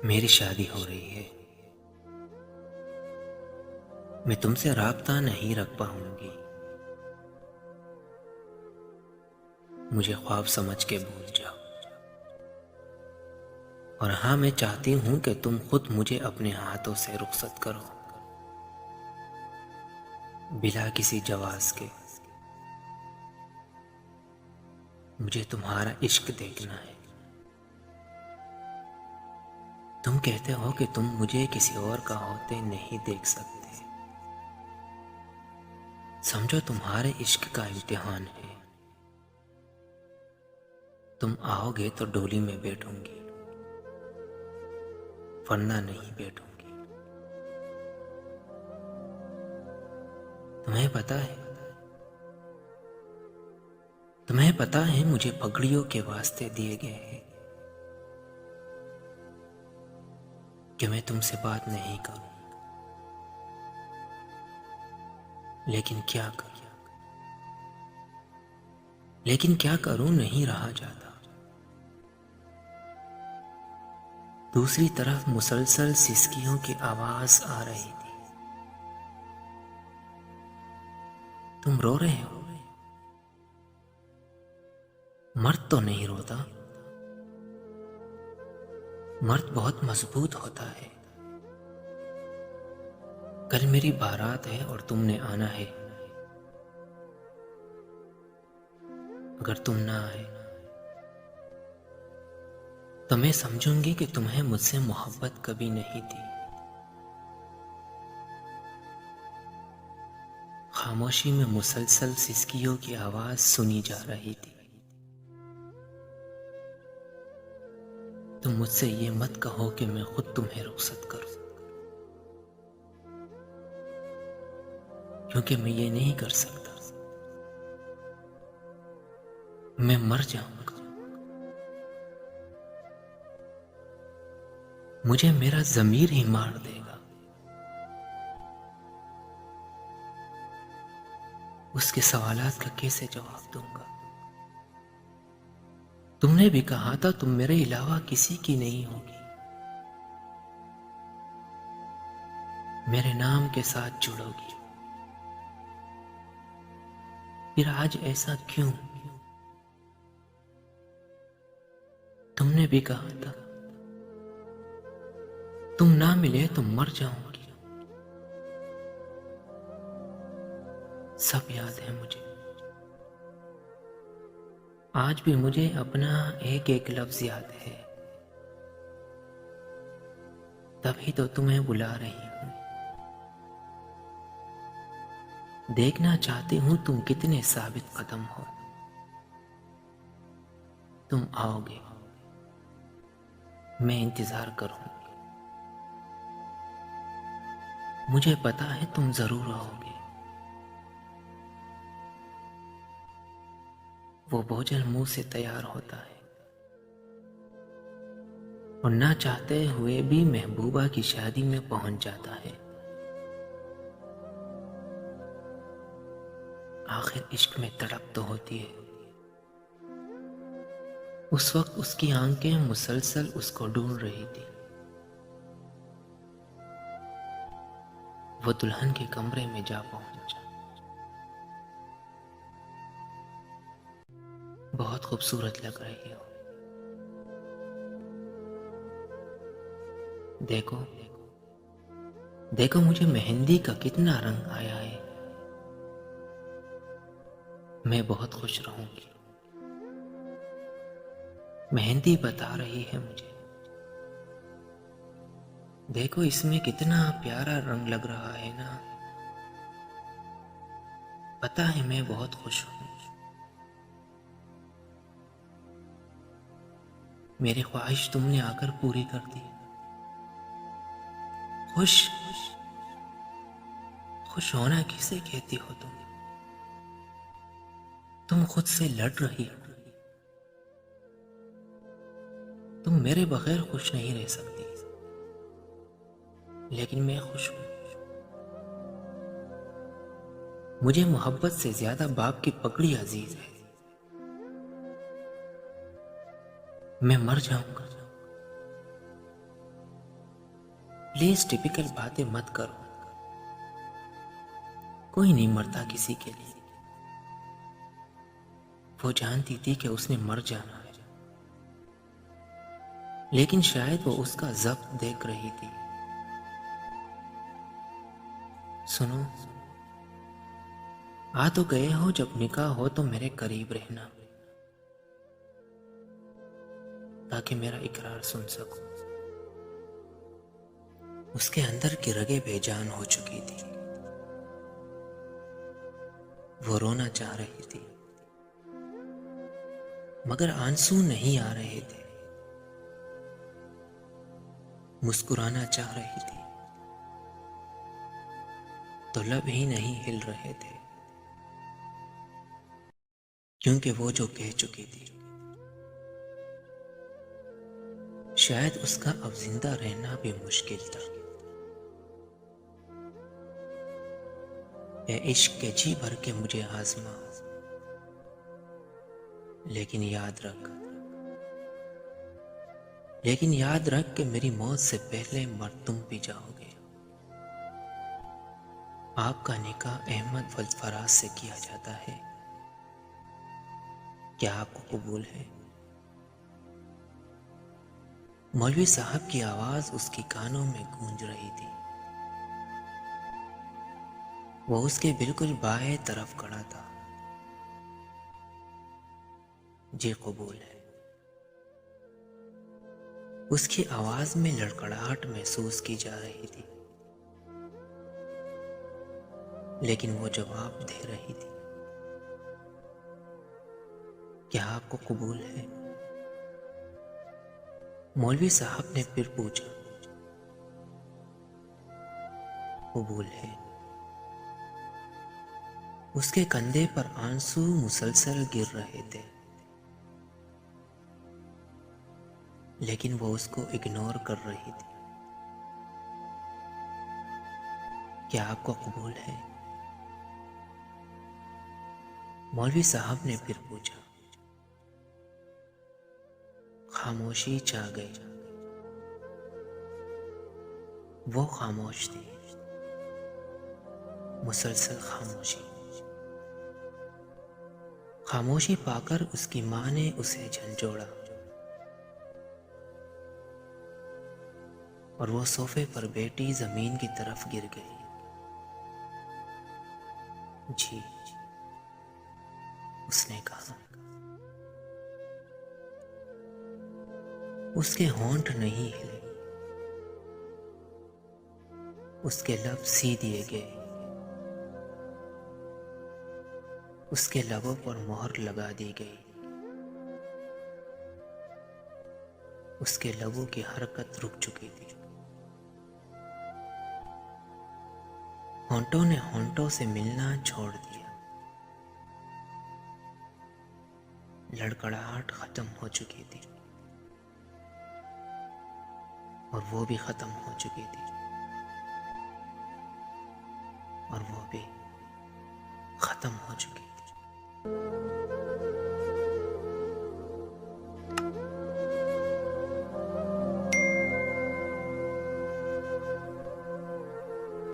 मेरी शादी हो रही है। मैं तुमसे राब्ता नहीं रख पाऊंगी। मुझे ख्वाब समझ के भूल जाओ। और हाँ, मैं चाहती हूं कि तुम खुद मुझे अपने हाथों से रुखसत करो, बिला किसी जवाज के। मुझे तुम्हारा इश्क देखना है। तुम कहते हो कि तुम मुझे किसी और का होते नहीं देख सकते। समझो, तुम्हारे इश्क का इम्तिहान है। तुम आओगे तो डोली में बैठूंगी, वरना नहीं बैठूंगी। तुम्हें पता है, तुम्हें पता है मुझे पगड़ियों के वास्ते दिए गए हैं कि मैं तुमसे बात नहीं करूं। लेकिन क्या करूं, नहीं रहा जाता। दूसरी तरफ मुसलसल सिसकियों की आवाज आ रही थी। तुम रो रहे हो। मर्द तो नहीं रोता। मर्द बहुत मजबूत होता है। कल मेरी बारात है और तुमने आना है। अगर तुम ना आए तो मैं समझूंगी कि तुम्हें मुझसे मोहब्बत कभी नहीं थी। खामोशी में मुसलसल सिसकियों की आवाज सुनी जा रही थी। तुम मुझसे ये मत कहो कि मैं खुद तुम्हें रुखसत करूं, क्योंकि मैं ये नहीं कर सकता। मैं मर जाऊंगा। मुझे मेरा ज़मीर ही मार देगा। उसके सवालात का कैसे जवाब दूंगा। तुमने भी कहा था तुम मेरे अलावा किसी की नहीं होगी। मेरे नाम के साथ जुड़ोगी। फिर आज ऐसा क्यों? तुमने भी कहा था तुम ना मिले तो मर जाऊंगी। सब याद है मुझे। आज भी मुझे अपना एक एक लफ्ज याद है। तभी तो तुम्हें बुला रही हूं। देखना चाहती हूं तुम कितने साबित कदम हो। तुम आओगे, मैं इंतजार करूंगी। मुझे पता है तुम जरूर आओगे। वो भोजन मुंह से तैयार होता है और ना चाहते हुए भी महबूबा की शादी में पहुंच जाता है। आखिर इश्क में तड़प तो होती है। उस वक्त उसकी आंखें मुसलसल उसको ढूंढ रही थी। वो दुल्हन के कमरे में जा पहुंचा। बहुत खूबसूरत लग रही हो। देखो देखो, मुझे मेहंदी का कितना रंग आया है। मैं बहुत खुश रहूंगी। मेहंदी बता रही है मुझे, देखो इसमें कितना प्यारा रंग लग रहा है ना। पता है मैं बहुत खुश हूं। मेरी ख्वाहिश तुमने आकर पूरी कर दी। खुश खुश होना किसे कहती हो तुम? तुम खुद से लड़ रही हो। तुम मेरे बगैर खुश नहीं रह सकती, लेकिन मैं खुश हूं। मुझे मोहब्बत से ज्यादा बाप की पकड़ी अजीज है। मैं मर जाऊंगा, प्लीज टिपिकल बातें मत करो। कोई नहीं मरता किसी के लिए। वो जानती थी कि उसने मर जाना है, लेकिन शायद वो उसका जब्त देख रही थी। सुनो, आ तो गए हो, जब निकाह हो तो मेरे करीब रहना, ताकि मेरा इकरार सुन सको। उसके अंदर की रगें बेजान हो चुकी थी। वो रोना चाह रही थी, मगर आंसू नहीं आ रहे थे। मुस्कुराना चाह रही थी, तो लब ही नहीं हिल रहे थे, क्योंकि वो जो कह चुकी थी, शायद उसका अब जिंदा रहना भी मुश्किल था। ए इश्क के जी भर के मुझे आजमा, लेकिन याद रख कि मेरी मौत से पहले मर तुम भी जाओगे। आपका निकाह अहमद वल्द फराज से किया जाता है, क्या आपको कबूल है? मौलवी साहब की आवाज उसकी कानों में गूंज रही थी। वो उसके बिल्कुल बाएं तरफ खड़ा था। जी कबूल है। उसकी आवाज में लड़खड़ाहट महसूस की जा रही थी, लेकिन वो जवाब दे रही थी, क्या आपको कबूल है? मौलवी साहब ने फिर पूछा। कबूल है। उसके कंधे पर आंसू मुसलसल गिर रहे थे, लेकिन वो उसको इग्नोर कर रही थी। क्या आपको कबूल है? मौलवी साहब ने फिर पूछा। खामोशी छा गई। वो खामोश थी, मुसलसल खामोशी। खामोशी पाकर उसकी मां ने उसे झंझोड़ा और वो सोफे पर बैठी जमीन की तरफ गिर गई। जी, उसने कहा। उसके होंठ नहीं हिले, उसके लब सी दिए गए, उसके लबों पर मोहर लगा दी गई। उसके लबों की हरकत रुक चुकी थी। होंठों ने होंठों से मिलना छोड़ दिया। लड़खड़ाहट खत्म हो चुकी थी, और वो भी खत्म हो चुकी थी, और वो भी खत्म हो चुकी थी।